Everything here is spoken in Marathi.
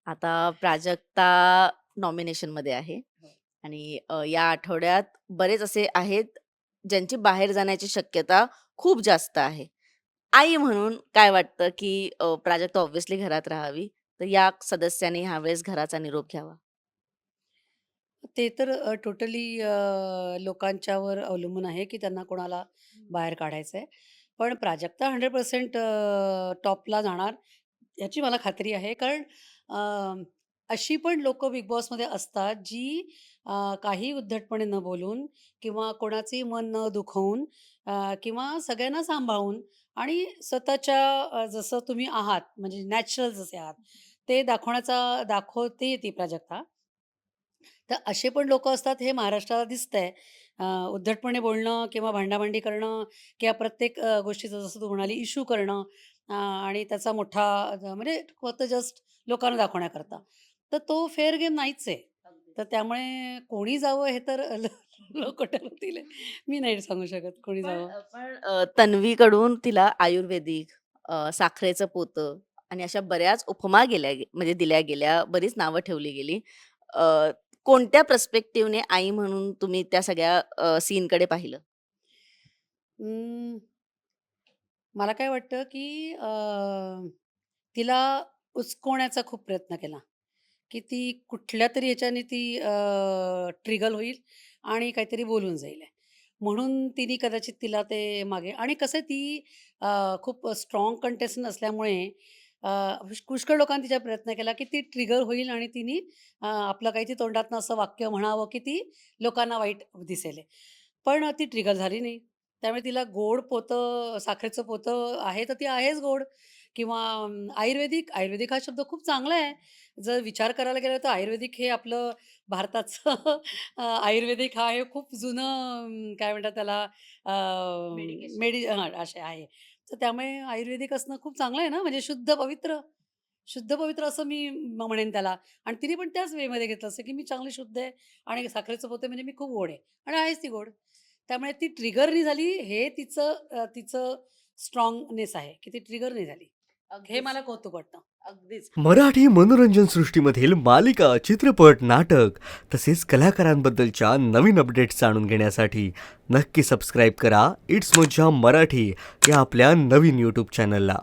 आता प्राजक्ता नॉमिनेशनमध्ये आहे आणि या आठवड्यात बरेच असे आहेत, ज्यांची बाहेर जाण्याची शक्यता खूप जास्त आहे. आई म्हणून काय वाटतं, की प्राजक्ता ऑब्व्हियसली घरात राहावी, तर या सदस्याने ह्यावेळेस घराचा निरोप घ्यावा? ते तर टोटली लोकांच्यावर अवलंबून आहे, की त्यांना कोणाला बाहेर काढायचं आहे. पण प्राजक्ता 100% टॉपला जाणार याची मला खात्री आहे. कारण अशी पण लोकं बिग बॉसमध्ये असतात, जी काही उद्धटपणे न बोलून किंवा कोणाचंही मन न दुखवून किंवा सगळ्यांना सांभाळून आणि स्वतःच्या जसं तुम्ही आहात, म्हणजे नॅचरल जसे आहात, ते दाखवते ती प्राजक्ता. तर असे पण लोकं असतात हे महाराष्ट्राला दिसतंय. उद्धटपणे बोलणं किंवा भांडाभांडी करणं किंवा प्रत्येक गोष्टीचा जसं तू म्हणाली इश्यू करणं आणि त्याचा मोठा म्हणजे फक्त जस्ट लोकांना दाखवण्याकरता. तर तो फेअर गेम नाहीच आहे. तर त्यामुळे कोणी जावं हे तर लोकं ठरवतील. मी नाही सांगू शकत कोणी जावं. तन्वीकडून तिला आयुर्वेदिक, साखरेचं पोतं आणि अशा बऱ्याच उपमा म्हणजे दिल्या गेल्या, बरीच नावं ठेवली गेली. अ, कोणत्या पर्स्पेक्टिव्हने आई म्हणून तुम्ही त्या सगळ्या सीनकडे पाहिलं? अं, मला काय वाटतं, की तिला उचकवण्याचा खूप प्रयत्न केला. की ती कुठल्यातरी ह्याच्याने ती ट्रिगर होईल आणि काहीतरी बोलून जाईल. म्हणून तिने कदाचित तिला ते मागे आणि कसं आहे ती खूप स्ट्राँग कंटेस्टंट असल्यामुळे पुष्कळ लोकांनी तिच्यावर प्रयत्न केला, की ती ट्रिगर होईल आणि तिने आपलं काही ती तोंडातनं असं वाक्य म्हणावं, की ती लोकांना वाईट दिसेल. पण ती ट्रिगर झाली नाही. त्यामुळे तिला गोड पोतं, साखरेचं पोतं आहे तर ती आहेच गोड किंवा आयुर्वेदिक, आयुर्वेदिक हा शब्द खूप चांगला आहे. जर विचार करायला गेलं तर आयुर्वेदिक हे आपलं भारताचं आयुर्वेदिक हा हे खूप जुनं काय म्हणतात त्याला अ, मेडिकेशन. हां, असे आहे. तर त्यामुळे आयुर्वेदिक असणं खूप चांगलं आहे ना, म्हणजे शुद्ध पवित्र. शुद्ध पवित्र असं मी म्हणेन त्याला आणि तिने पण त्याच वेमध्ये घेतलं असं, की मी चांगली शुद्ध आहे आणि साखरेचं पोते म्हणजे मी खूप गोड आहे आणि आहेच ती गोड. त्यामुळे ती ट्रिगर नाही झाली हे तिचं स्ट्राँगनेस आहे, की ती ट्रिगर नाही झाली. हे अगदीच, मला कौतुक वाटतं. अगदीच. मराठी मनोरंजन सृष्टीमधील मालिका, चित्रपट, नाटक तसेच कलाकारांबद्दलच्या नवीन अपडेट्स जाणून घेण्यासाठी नक्की सबस्क्राईब करा इट्स मज्जा मराठी या आपल्या नवीन यूट्यूब चॅनलला.